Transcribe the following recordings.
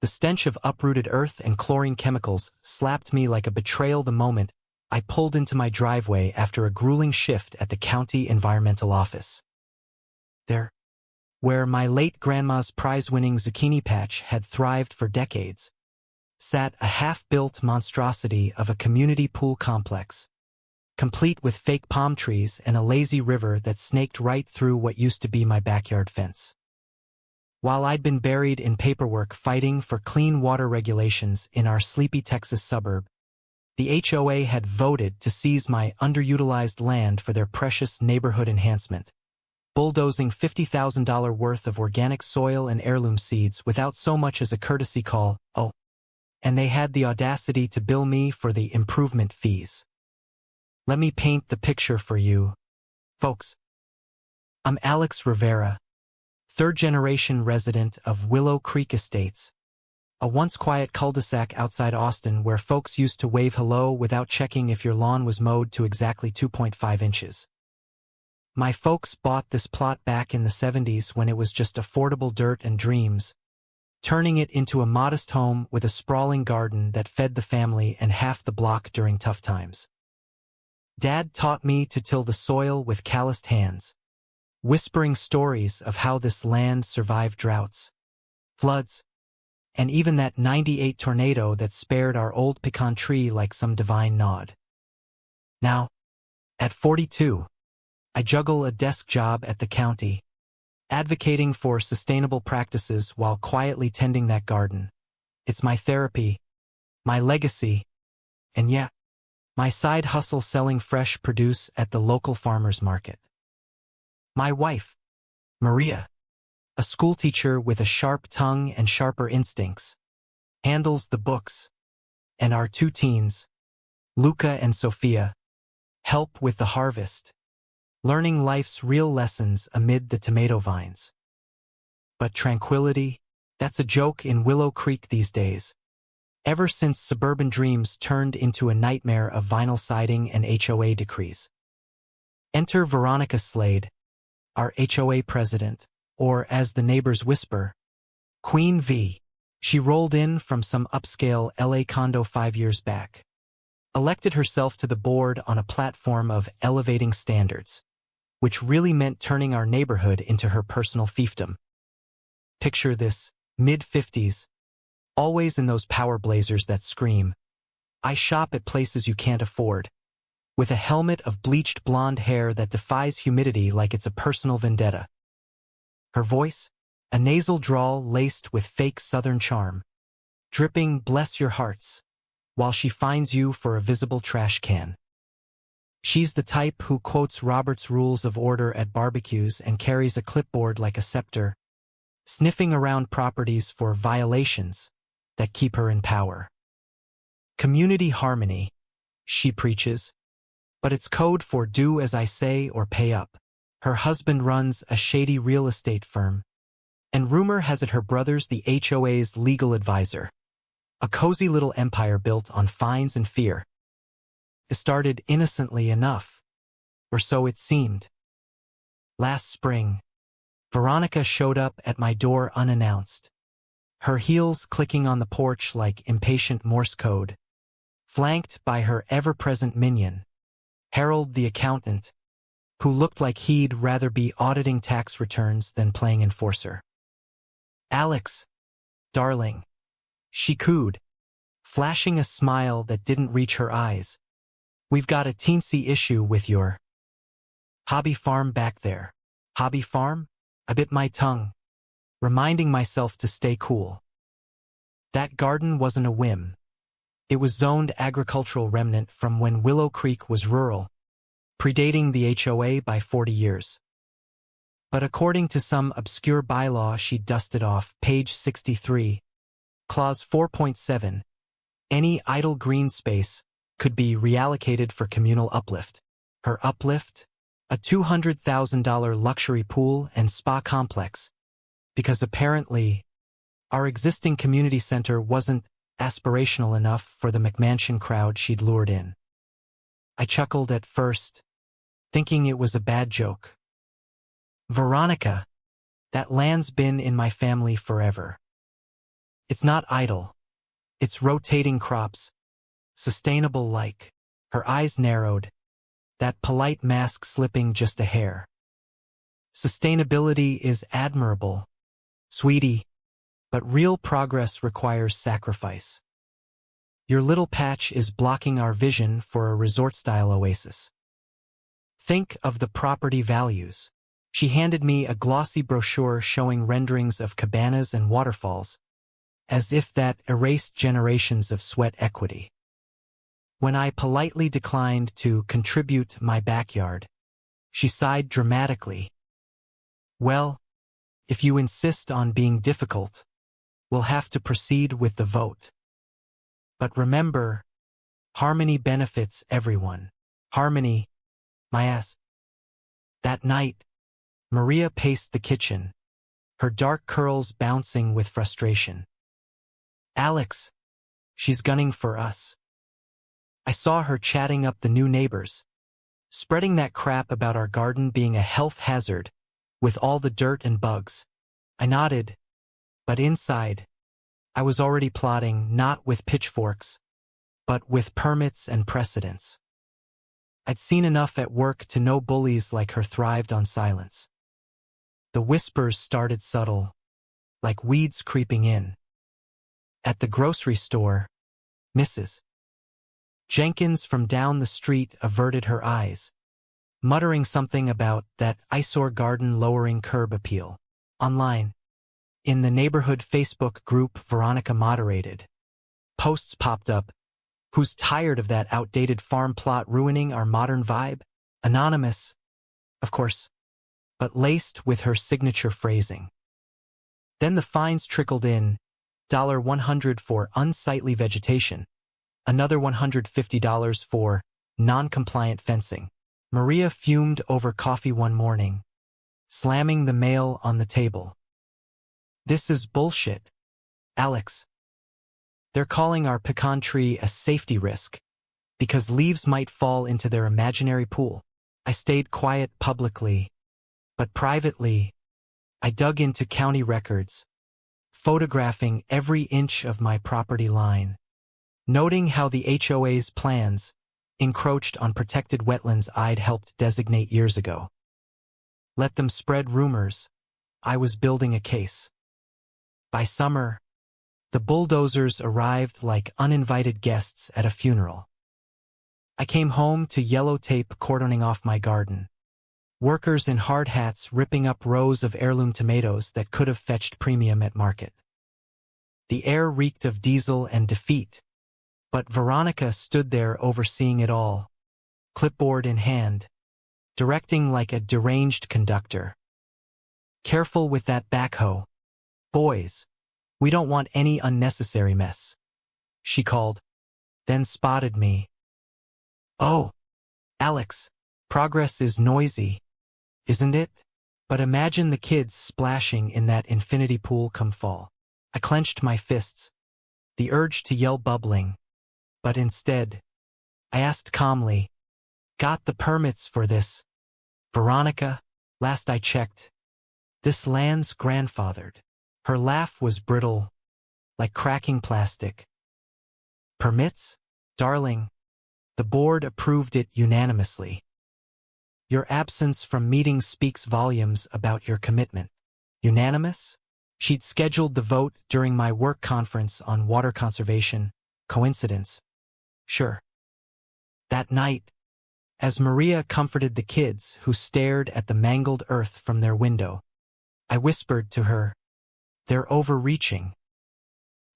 The stench of uprooted earth and chlorine chemicals slapped me like a betrayal the moment I pulled into my driveway after a grueling shift at the county environmental office. There, where my late grandma's prize-winning zucchini patch had thrived for decades, sat a half-built monstrosity of a community pool complex, complete with fake palm trees and a lazy river that snaked right through what used to be my backyard fence. While I'd been buried in paperwork fighting for clean water regulations in our sleepy Texas suburb, the HOA had voted to seize my underutilized land for their precious neighborhood enhancement, bulldozing $50,000 worth of organic soil and heirloom seeds without so much as a courtesy call. Oh, and they had the audacity to bill me for the improvement fees. Let me paint the picture for you, folks. I'm Alex Rivera, third-generation resident of Willow Creek Estates, a once quiet cul-de-sac outside Austin where folks used to wave hello without checking if your lawn was mowed to exactly 2.5 inches. My folks bought this plot back in the 70s when it was just affordable dirt and dreams, turning it into a modest home with a sprawling garden that fed the family and half the block during tough times. Dad taught me to till the soil with calloused hands, whispering stories of how this land survived droughts, floods, and even that '98 tornado that spared our old pecan tree like some divine nod. Now, at 42, I juggle a desk job at the county, advocating for sustainable practices while quietly tending that garden. It's my therapy, my legacy, and yeah, my side hustle selling fresh produce at the local farmers market. My wife, Maria, a schoolteacher with a sharp tongue and sharper instincts, handles the books, and our two teens, Luca and Sophia, help with the harvest, learning life's real lessons amid the tomato vines. But tranquility, that's a joke in Willow Creek these days, ever since suburban dreams turned into a nightmare of vinyl siding and HOA decrees. Enter Veronica Slade, our HOA president, or as the neighbors whisper, Queen V. She rolled in from some upscale LA condo 5 years back, elected herself to the board on a platform of elevating standards, which really meant turning our neighborhood into her personal fiefdom. Picture this, mid-50s, always in those power blazers that scream, I shop at places you can't afford, with a helmet of bleached blonde hair that defies humidity like it's a personal vendetta. Her voice, a nasal drawl laced with fake Southern charm, dripping bless your hearts, while she finds you for a visible trash can. She's the type who quotes Robert's Rules of Order at barbecues and carries a clipboard like a scepter, sniffing around properties for violations that keep her in power. Community harmony, she preaches, but it's code for do as I say or pay up. Her husband runs a shady real estate firm, and rumor has it her brother's the HOA's legal advisor. A cozy little empire built on fines and fear. It started innocently enough, or so it seemed. Last spring, Veronica showed up at my door unannounced, her heels clicking on the porch like impatient Morse code, flanked by her ever-present minion, Harold the accountant, who looked like he'd rather be auditing tax returns than playing enforcer. Alex, darling, she cooed, flashing a smile that didn't reach her eyes. We've got a teensy issue with your hobby farm back there. Hobby farm? I bit my tongue, reminding myself to stay cool. That garden wasn't a whim. It was zoned agricultural remnant from when Willow Creek was rural, predating the HOA by 40 years. But according to some obscure bylaw she dusted off, page 63, clause 4.7, any idle green space could be reallocated for communal uplift. Her uplift? A $200,000 luxury pool and spa complex, because apparently our existing community center wasn't aspirational enough for the McMansion crowd she'd lured in. I chuckled at first, thinking it was a bad joke. Veronica, that land's been in my family forever. It's not idle. It's rotating crops, sustainable like. Her eyes narrowed, that polite mask slipping just a hair. Sustainability is admirable, sweetie, but real progress requires sacrifice. Your little patch is blocking our vision for a resort-style oasis. Think of the property values. She handed me a glossy brochure showing renderings of cabanas and waterfalls, as if that erased generations of sweat equity. When I politely declined to contribute my backyard, she sighed dramatically. Well, if you insist on being difficult, we'll have to proceed with the vote. But remember, harmony benefits everyone. Harmony, my ass. That night, Maria paced the kitchen, her dark curls bouncing with frustration. Alex, she's gunning for us. I saw her chatting up the new neighbors, spreading that crap about our garden being a health hazard with all the dirt and bugs. I nodded, but inside, I was already plotting not with pitchforks, but with permits and precedents. I'd seen enough at work to know bullies like her thrived on silence. The whispers started subtle, like weeds creeping in. At the grocery store, Mrs. Jenkins from down the street averted her eyes, muttering something about that eyesore garden lowering curb appeal. Online, in the neighborhood Facebook group Veronica moderated, posts popped up, "Who's tired of that outdated farm plot ruining our modern vibe?" Anonymous, of course, but laced with her signature phrasing. Then the fines trickled in, $100 for unsightly vegetation, another $150 for non-compliant fencing. Maria fumed over coffee one morning, slamming the mail on the table. This is bullshit, Alex. They're calling our pecan tree a safety risk because leaves might fall into their imaginary pool. I stayed quiet publicly, but privately, I dug into county records, photographing every inch of my property line, noting how the HOA's plans encroached on protected wetlands I'd helped designate years ago. Let them spread rumors. I was building a case. By summer, the bulldozers arrived like uninvited guests at a funeral. I came home to yellow tape cordoning off my garden, workers in hard hats ripping up rows of heirloom tomatoes that could have fetched premium at market. The air reeked of diesel and defeat, but Veronica stood there overseeing it all, clipboard in hand, directing like a deranged conductor. Careful with that backhoe. Boys, we don't want any unnecessary mess, she called, then spotted me. Oh, Alex, progress is noisy, isn't it? But imagine the kids splashing in that infinity pool come fall. I clenched my fists, the urge to yell bubbling, but instead, I asked calmly, "Got the permits for this, Veronica?" Last I checked, this land's grandfathered. Her laugh was brittle, like cracking plastic. Permits? Darling, the board approved it unanimously. Your absence from meetings speaks volumes about your commitment. Unanimous? She'd scheduled the vote during my work conference on water conservation. Coincidence? Sure. That night, as Maria comforted the kids who stared at the mangled earth from their window, I whispered to her, "They're overreaching.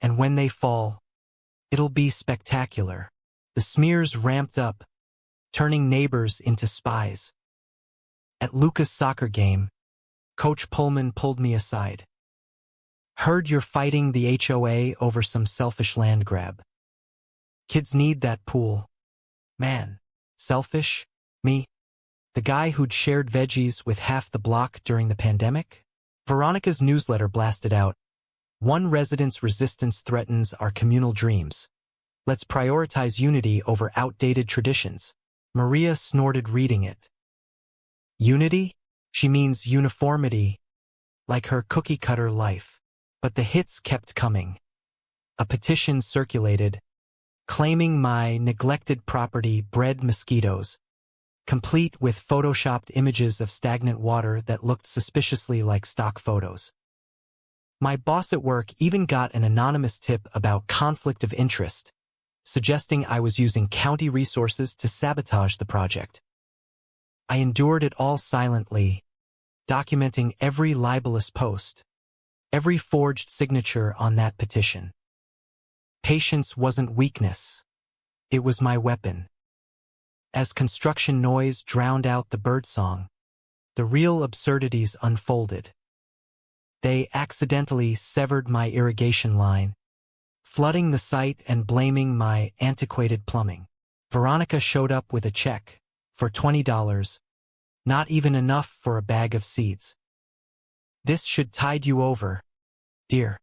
And when they fall, it'll be spectacular." The smears ramped up, turning neighbors into spies. At Luca's soccer game, Coach Pullman pulled me aside. "Heard you're fighting the HOA over some selfish land grab. Kids need that pool." Man, selfish? Me? The guy who'd shared veggies with half the block during the pandemic? Veronica's newsletter blasted out, "One resident's resistance threatens our communal dreams. Let's prioritize unity over outdated traditions." Maria snorted reading it. Unity? She means uniformity, like her cookie-cutter life. But the hits kept coming. A petition circulated, claiming my neglected property bred mosquitoes, complete with photoshopped images of stagnant water that looked suspiciously like stock photos. My boss at work even got an anonymous tip about conflict of interest, suggesting I was using county resources to sabotage the project. I endured it all silently, documenting every libelous post, every forged signature on that petition. Patience wasn't weakness. It was my weapon. As construction noise drowned out the birdsong, the real absurdities unfolded. They accidentally severed my irrigation line, flooding the site and blaming my antiquated plumbing. Veronica showed up with a check for $20, not even enough for a bag of seeds. This should tide you over, dear.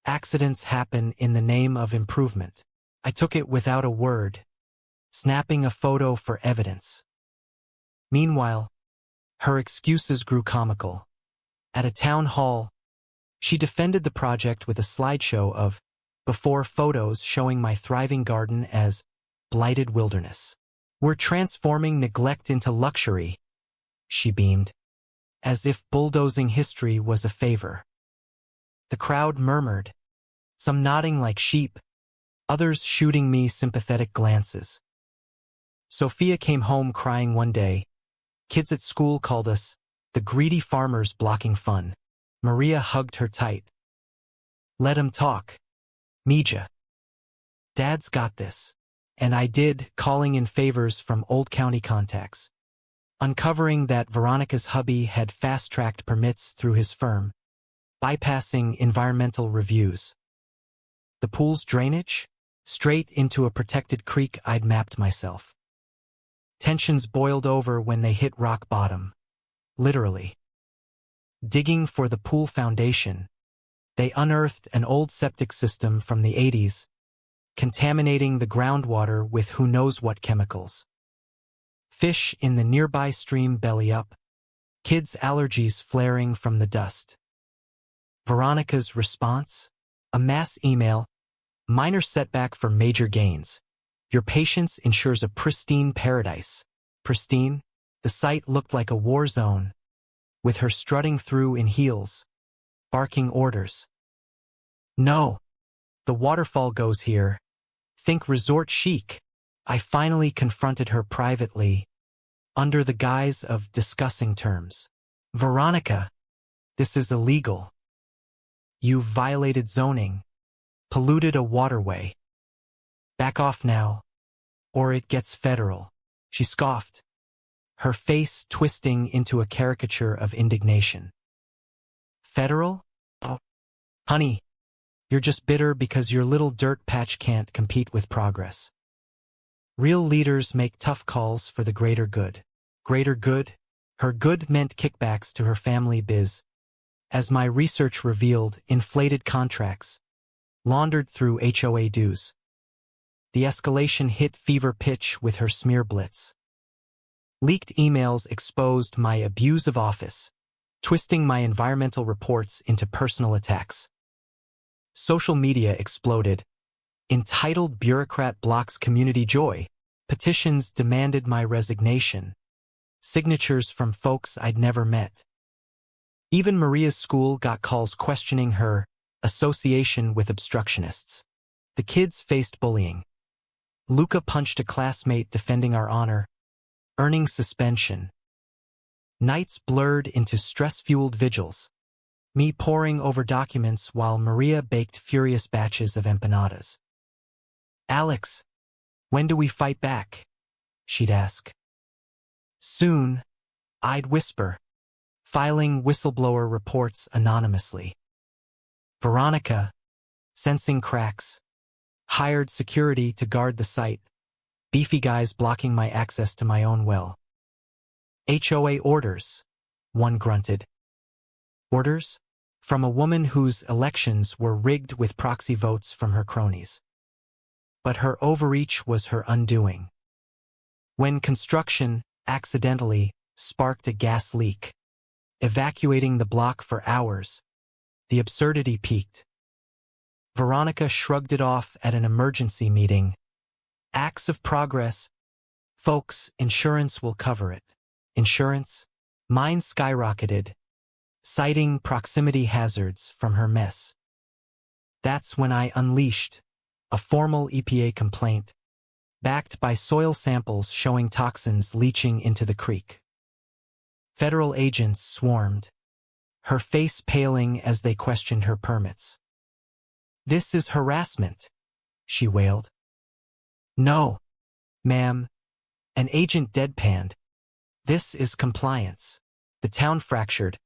Accidents happen in the name of improvement. I took it without a word, snapping a photo for evidence. Meanwhile, her excuses grew comical. At a town hall, she defended the project with a slideshow of before photos showing my thriving garden as blighted wilderness. We're transforming neglect into luxury, she beamed, as if bulldozing history was a favor. The crowd murmured, some nodding like sheep, others shooting me sympathetic glances. Sophia came home crying one day. Kids at school called us the greedy farmers blocking fun. Maria hugged her tight. Let 'em talk. Mija. Dad's got this. And I did, calling in favors from old county contacts. Uncovering that Veronica's hubby had fast-tracked permits through his firm, bypassing environmental reviews. The pool's drainage? Straight into a protected creek I'd mapped myself. Tensions boiled over when they hit rock bottom. Literally. Digging for the pool foundation, they unearthed an old septic system from the 80s, contaminating the groundwater with who knows what chemicals. Fish in the nearby stream belly up, kids' allergies flaring from the dust. Veronica's response? A mass email. Minor setback for major gains. Your patience ensures a pristine paradise. Pristine? The site looked like a war zone, with her strutting through in heels, barking orders. No. The waterfall goes here. Think resort chic. I finally confronted her privately, under the guise of discussing terms. Veronica, this is illegal. You've violated zoning, polluted a waterway. Back off now, or it gets federal. She scoffed, her face twisting into a caricature of indignation. Federal? Oh, honey, you're just bitter because your little dirt patch can't compete with progress. Real leaders make tough calls for the greater good. Greater good? Her good meant kickbacks to her family biz. As my research revealed, inflated contracts, laundered through HOA dues. The escalation hit fever pitch with her smear blitz. Leaked emails exposed my abuse of office, twisting my environmental reports into personal attacks. Social media exploded. Entitled bureaucrat blocks community joy. Petitions demanded my resignation. Signatures from folks I'd never met. Even Maria's school got calls questioning her association with obstructionists. The kids faced bullying. Luca punched a classmate defending our honor, earning suspension. Nights blurred into stress-fueled vigils, me poring over documents while Maria baked furious batches of empanadas. Alex, when do we fight back? She'd ask. Soon, I'd whisper, filing whistleblower reports anonymously. Veronica, sensing cracks, hired security to guard the site, beefy guys blocking my access to my own well. HOA orders, one grunted. Orders? From a woman whose elections were rigged with proxy votes from her cronies. But her overreach was her undoing. When construction, accidentally, sparked a gas leak, evacuating the block for hours, the absurdity peaked. Veronica shrugged it off at an emergency meeting. Acts of progress. Folks, insurance will cover it. Insurance? Mine skyrocketed, citing proximity hazards from her mess. That's when I unleashed a formal EPA complaint, backed by soil samples showing toxins leaching into the creek. Federal agents swarmed, her face paling as they questioned her permits. "This is harassment," she wailed. "No, ma'am," an agent deadpanned. "This is compliance." The town fractured.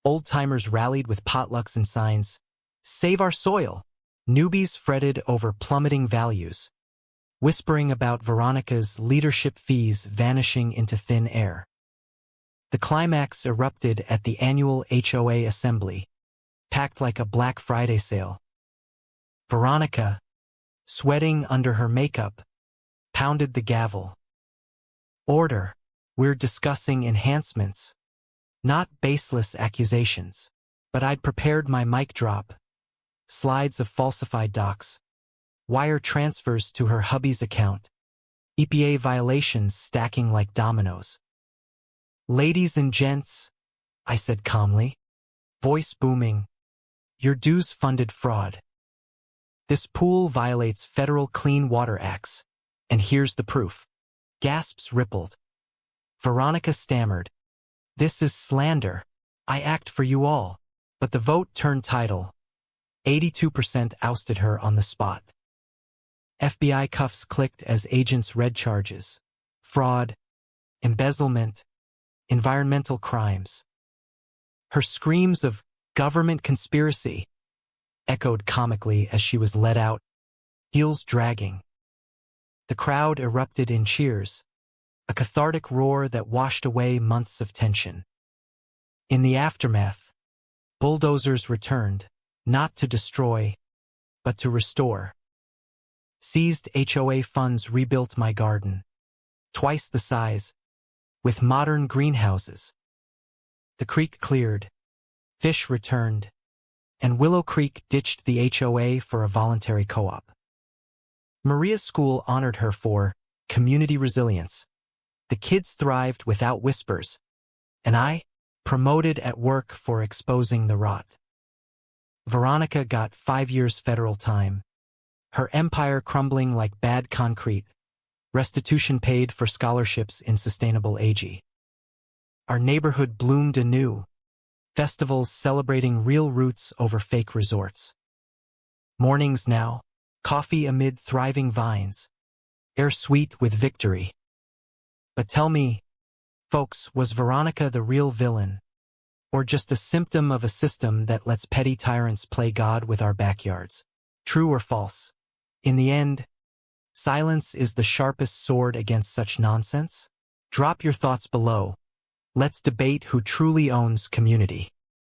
Old-timers rallied with potlucks and signs. "Save our soil." Newbies fretted over plummeting values, whispering about Veronica's leadership fees vanishing into thin air. The climax erupted at the annual HOA assembly, packed like a Black Friday sale. Veronica, sweating under her makeup, pounded the gavel. "Order. We're discussing enhancements, not baseless accusations." But I'd prepared my mic drop. Slides of falsified docs, wire transfers to her hubby's account, EPA violations stacking like dominoes. "Ladies and gents," I said calmly, voice booming, "your dues-funded fraud. This pool violates federal Clean Water Acts, and here's the proof." Gasps rippled. Veronica stammered, "This is slander. I act for you all." But the vote turned tidal. 82% ousted her on the spot. FBI cuffs clicked as agents read charges: fraud, embezzlement, environmental crimes. Her screams of "government conspiracy" echoed comically as she was led out, heels dragging. The crowd erupted in cheers, a cathartic roar that washed away months of tension. In the aftermath, bulldozers returned, not to destroy, but to restore. Seized HOA funds rebuilt my garden, twice the size, with modern greenhouses. The creek cleared, fish returned, and Willow Creek ditched the HOA for a voluntary co-op. Maria's school honored her for community resilience. The kids thrived without whispers, and I, promoted at work for exposing the rot. Veronica got 5 years federal time, her empire crumbling like bad concrete, restitution paid for scholarships in sustainable AG. Our neighborhood bloomed anew, festivals celebrating real roots over fake resorts. Mornings now, coffee amid thriving vines, air sweet with victory. But tell me, folks, was Veronica the real villain, or just a symptom of a system that lets petty tyrants play God with our backyards? True or false? In the end, silence is the sharpest sword against such nonsense. Drop your thoughts below. Let's debate who truly owns community.